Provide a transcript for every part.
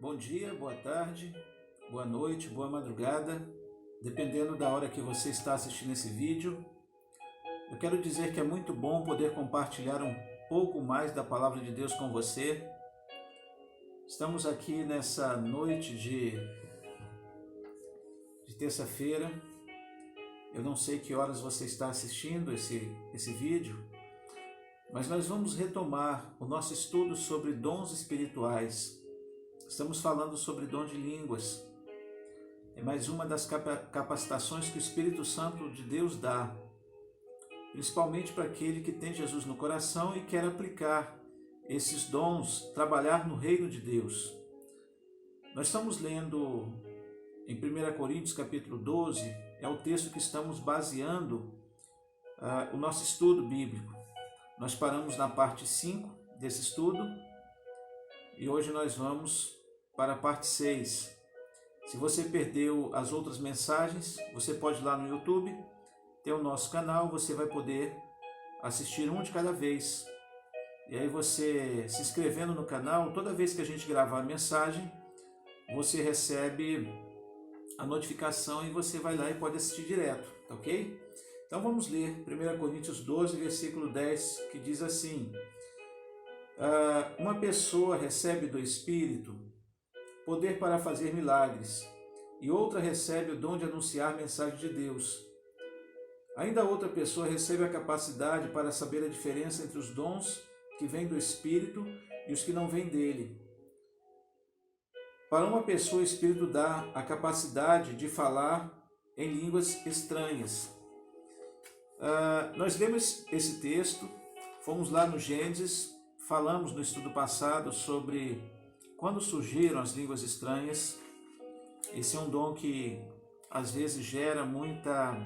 Bom dia, boa tarde, boa noite, boa madrugada, dependendo da hora que você está assistindo esse vídeo. Eu quero dizer que é muito bom poder compartilhar um pouco mais da Palavra de Deus com você. Estamos aqui nessa noite de terça-feira. Eu não sei que horas você está assistindo esse vídeo, mas nós vamos retomar o nosso estudo sobre dons espirituais. Estamos falando sobre dom de línguas. É mais uma das capacitações que o Espírito Santo de Deus dá, principalmente para aquele que tem Jesus no coração e quer aplicar esses dons, trabalhar no reino de Deus. Nós estamos lendo em 1 Coríntios capítulo 12, é o texto que estamos baseando o nosso estudo bíblico. Nós paramos na parte 5 desse estudo e hoje nós vamos para a parte 6. Se você perdeu as outras mensagens, você pode ir lá no YouTube, tem o nosso canal, você vai poder assistir um de cada vez. E aí você se inscrevendo no canal, toda vez que a gente gravar a mensagem, você recebe a notificação e você vai lá e pode assistir direto, tá ok? Então vamos ler 1 Coríntios 12, versículo 10, que diz assim: uma pessoa recebe do Espírito poder para fazer milagres, e outra recebe o dom de anunciar a mensagem de Deus. Ainda outra pessoa recebe a capacidade para saber a diferença entre os dons que vêm do Espírito e os que não vêm dele. Para uma pessoa, o Espírito dá a capacidade de falar em línguas estranhas. Nós lemos esse texto, fomos lá no Gênesis, falamos no estudo passado sobre quando surgiram as línguas estranhas. Esse é um dom que às vezes gera muita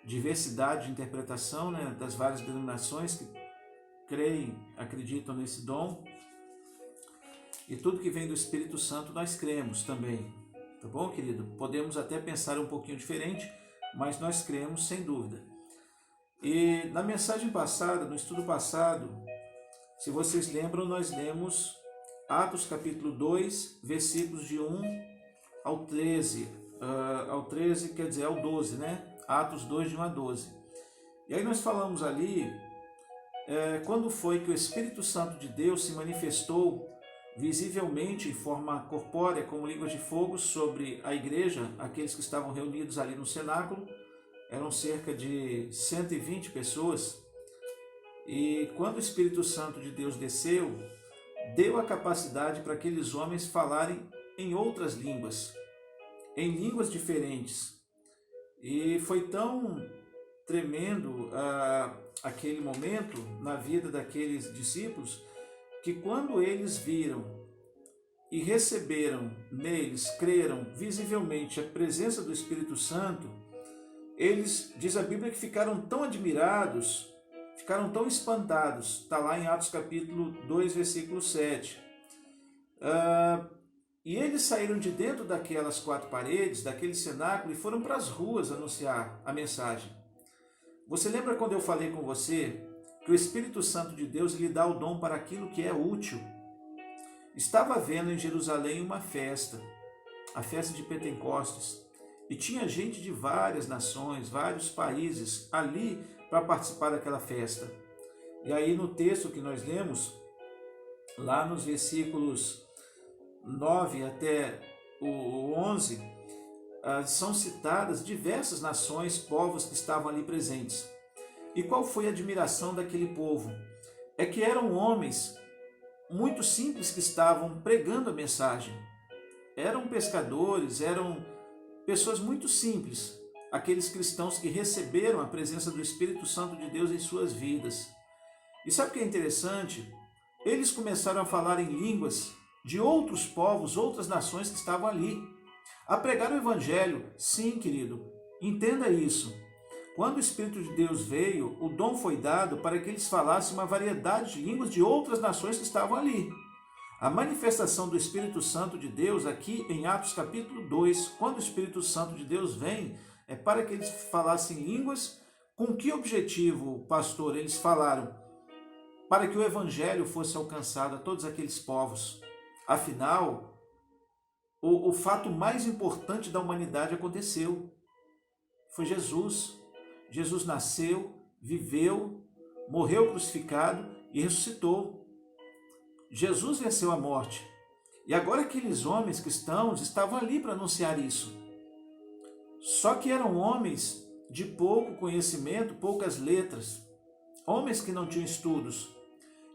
diversidade de interpretação, né, das várias denominações que creem, acreditam nesse dom. E tudo que vem do Espírito Santo nós cremos também, tá bom, querido? Podemos até pensar um pouquinho diferente, mas nós cremos sem dúvida. E na mensagem passada, no estudo passado, se vocês lembram, nós lemos Atos capítulo 2, versículos de 1 ao 13. Ao 13 quer dizer ao 12, né? Atos 2, de 1 a 12. E aí nós falamos ali quando foi que o Espírito Santo de Deus se manifestou visivelmente em forma corpórea, como línguas de fogo, sobre a igreja, aqueles que estavam reunidos ali no cenáculo. Eram cerca de 120 pessoas. E quando o Espírito Santo de Deus desceu, deu a capacidade para aqueles homens falarem em outras línguas, em línguas diferentes. E foi tão tremendo aquele momento na vida daqueles discípulos, que quando eles viram e receberam neles, creram visivelmente a presença do Espírito Santo, eles, diz a Bíblia, que ficaram tão admirados, ficaram tão espantados. Está lá em Atos capítulo 2, versículo 7. E eles saíram de dentro daquelas quatro paredes, daquele cenáculo, e foram para as ruas anunciar a mensagem. Você lembra quando eu falei com você que o Espírito Santo de Deus lhe dá o dom para aquilo que é útil? Estava havendo em Jerusalém uma festa, a festa de Pentecostes, e tinha gente de várias nações, vários países ali para participar daquela festa. E aí no texto que nós lemos, lá nos versículos 9 até o 11, são citadas diversas nações, povos que estavam ali presentes. E qual foi a admiração daquele povo? É que eram homens muito simples que estavam pregando a mensagem. Eram pescadores, eram pessoas muito simples, aqueles cristãos que receberam a presença do Espírito Santo de Deus em suas vidas. E sabe o que é interessante? Eles começaram a falar em línguas de outros povos, outras nações que estavam ali, a pregar o Evangelho. Sim, querido, entenda isso. Quando o Espírito de Deus veio, o dom foi dado para que eles falassem uma variedade de línguas de outras nações que estavam ali. A manifestação do Espírito Santo de Deus aqui em Atos capítulo 2, quando o Espírito Santo de Deus vem, é para que eles falassem línguas. Com que objetivo, pastor, eles falaram? Para que o Evangelho fosse alcançado a todos aqueles povos. Afinal, o fato mais importante da humanidade aconteceu. Foi Jesus. Jesus nasceu, viveu, morreu crucificado e ressuscitou. Jesus venceu a morte. E agora aqueles homens cristãos estavam ali para anunciar isso. Só que eram homens de pouco conhecimento, poucas letras, homens que não tinham estudos.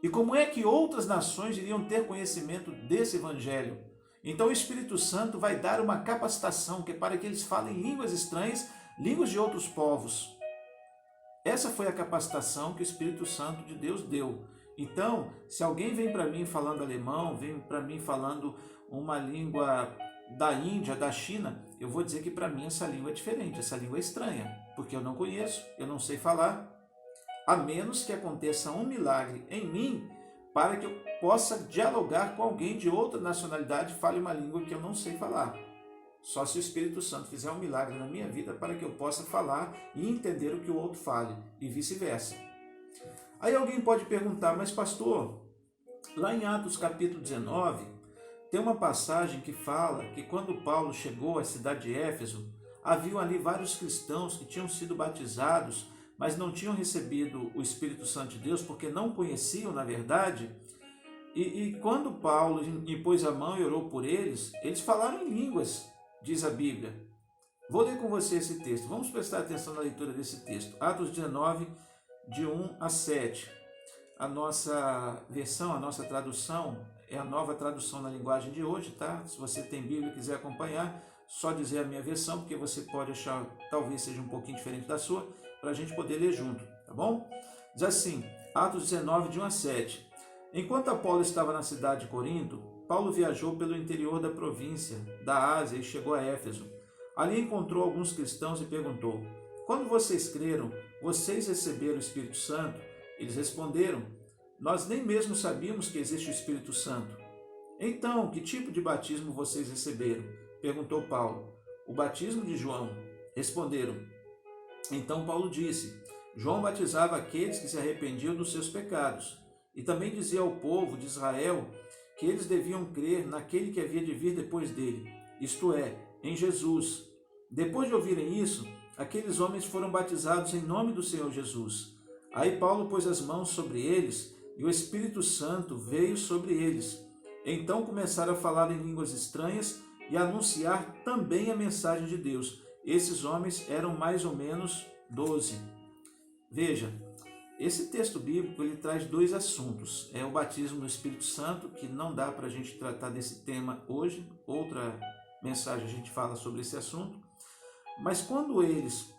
E como é que outras nações iriam ter conhecimento desse evangelho? Então o Espírito Santo vai dar uma capacitação que é para que eles falem línguas estranhas, línguas de outros povos. Essa foi a capacitação que o Espírito Santo de Deus deu. Então, se alguém vem para mim falando alemão, vem para mim falando uma língua da Índia, da China, eu vou dizer que para mim essa língua é diferente, essa língua é estranha, porque eu não conheço, eu não sei falar, a menos que aconteça um milagre em mim para que eu possa dialogar com alguém de outra nacionalidade e fale uma língua que eu não sei falar. Só se o Espírito Santo fizer um milagre na minha vida para que eu possa falar e entender o que o outro fale, e vice-versa. Aí alguém pode perguntar, mas pastor, lá em Atos capítulo 19, tem uma passagem que fala que quando Paulo chegou à cidade de Éfeso, haviam ali vários cristãos que tinham sido batizados, mas não tinham recebido o Espírito Santo de Deus, porque não conheciam, na verdade. E quando Paulo impôs a mão e orou por eles, eles falaram em línguas, diz a Bíblia. Vou ler com você esse texto. Vamos prestar atenção na leitura desse texto. Atos 19, de 1 a 7. A nossa versão, a nossa tradução, é a nova tradução na linguagem de hoje, tá? Se você tem Bíblia e quiser acompanhar, só dizer a minha versão, porque você pode achar, talvez seja um pouquinho diferente da sua, para a gente poder ler junto, tá bom? Diz assim, Atos 19, de 1 a 7. Enquanto Apolo estava na cidade de Corinto, Paulo viajou pelo interior da província da Ásia e chegou a Éfeso. Ali encontrou alguns cristãos e perguntou, quando vocês creram, vocês receberam o Espírito Santo? Eles responderam, nós nem mesmo sabíamos que existe o Espírito Santo. Então, que tipo de batismo vocês receberam? Perguntou Paulo. O batismo de João. Responderam. Então Paulo disse, João batizava aqueles que se arrependiam dos seus pecados, e também dizia ao povo de Israel que eles deviam crer naquele que havia de vir depois dele, isto é, em Jesus. Depois de ouvirem isso, aqueles homens foram batizados em nome do Senhor Jesus. Aí Paulo pôs as mãos sobre eles, e o Espírito Santo veio sobre eles. Então começaram a falar em línguas estranhas e a anunciar também a mensagem de Deus. Esses homens eram mais ou menos 12. Veja, esse texto bíblico ele traz dois assuntos. É o batismo no Espírito Santo, que não dá para a gente tratar desse tema hoje. Outra mensagem a gente fala sobre esse assunto. Mas quando eles,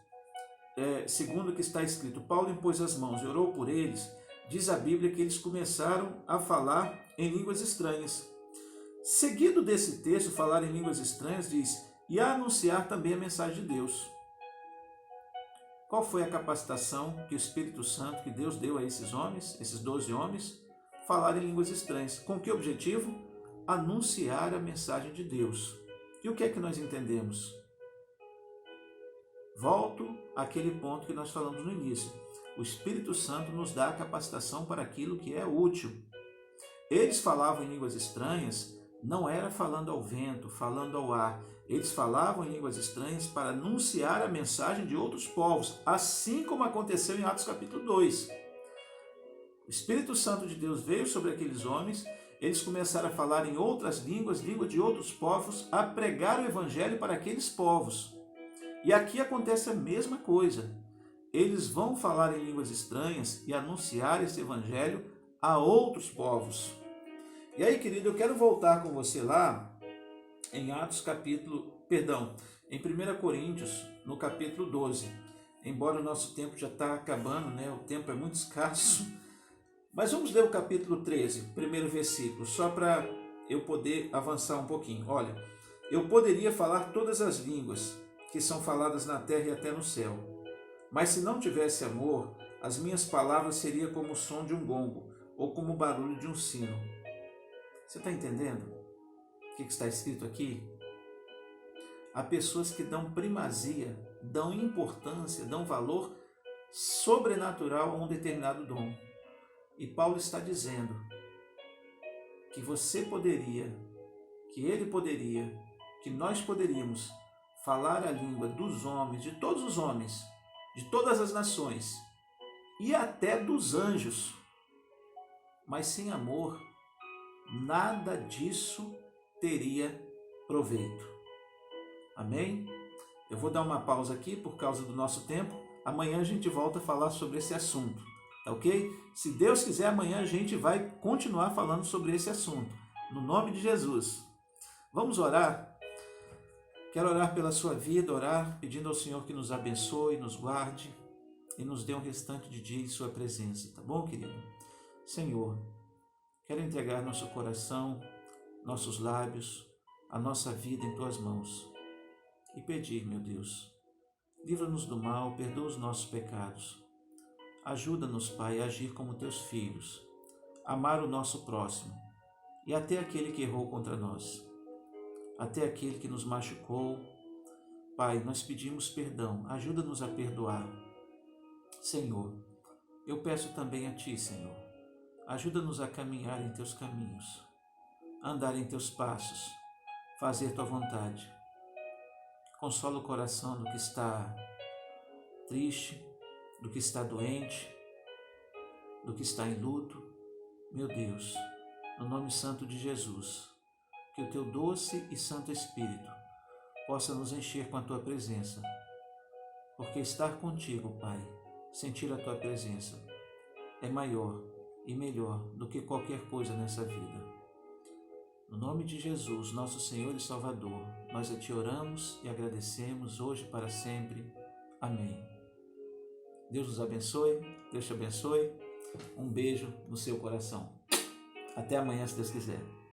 segundo o que está escrito, Paulo impôs as mãos e orou por eles, diz a Bíblia que eles começaram a falar em línguas estranhas. Seguido desse texto, falar em línguas estranhas, diz, e a anunciar também a mensagem de Deus. Qual foi a capacitação que o Espírito Santo, que Deus deu a esses homens, esses 12 homens, falar em línguas estranhas? Com que objetivo? Anunciar a mensagem de Deus. E o que é que nós entendemos? Volto àquele ponto que nós falamos no início. O Espírito Santo nos dá a capacitação para aquilo que é útil. Eles falavam em línguas estranhas, não era falando ao vento, falando ao ar. Eles falavam em línguas estranhas para anunciar a mensagem de outros povos, assim como aconteceu em Atos capítulo 2. O Espírito Santo de Deus veio sobre aqueles homens, eles começaram a falar em outras línguas, língua de outros povos, a pregar o evangelho para aqueles povos. E aqui acontece a mesma coisa. Eles vão falar em línguas estranhas e anunciar esse evangelho a outros povos. E aí, querido, eu quero voltar com você lá em em 1 Coríntios, no capítulo 12. Embora o nosso tempo já está acabando, né? O tempo é muito escasso. Mas vamos ler o capítulo 13, primeiro versículo, só para eu poder avançar um pouquinho. Olha, eu poderia falar todas as línguas que são faladas na terra e até no céu. Mas se não tivesse amor, as minhas palavras seriam como o som de um gongo ou como o barulho de um sino. Você está entendendo o que está escrito aqui? Há pessoas que dão primazia, dão importância, dão valor sobrenatural a um determinado dom. E Paulo está dizendo que você poderia, que ele poderia que nós poderíamos falar a língua dos homens, de todos os homens, de todas as nações e até dos anjos, mas sem amor, nada disso teria proveito. Amém? Eu vou dar uma pausa aqui por causa do nosso tempo. Amanhã a gente volta a falar sobre esse assunto, tá ok? Se Deus quiser, amanhã a gente vai continuar falando sobre esse assunto, no nome de Jesus. Vamos orar? Quero orar pela sua vida, orar pedindo ao Senhor que nos abençoe, nos guarde e nos dê um restante de dia em sua presença, tá bom, querido? Senhor, quero entregar nosso coração, nossos lábios, a nossa vida em tuas mãos e pedir, meu Deus, livra-nos do mal, perdoa os nossos pecados. Ajuda-nos, Pai, a agir como teus filhos, amar o nosso próximo e até aquele que errou contra nós, até aquele que nos machucou. Pai, nós pedimos perdão, ajuda-nos a perdoar. Senhor, eu peço também a Ti, Senhor, ajuda-nos a caminhar em Teus caminhos, andar em Teus passos, fazer Tua vontade. Consola o coração do que está triste, do que está doente, do que está em luto. Meu Deus, no nome santo de Jesus, que o Teu doce e santo Espírito possa nos encher com a Tua presença, porque estar contigo, Pai, sentir a Tua presença, é maior e melhor do que qualquer coisa nessa vida. No nome de Jesus, nosso Senhor e Salvador, nós a Ti oramos e agradecemos hoje e para sempre. Amém. Deus nos abençoe, Deus te abençoe. Um beijo no seu coração. Até amanhã, se Deus quiser.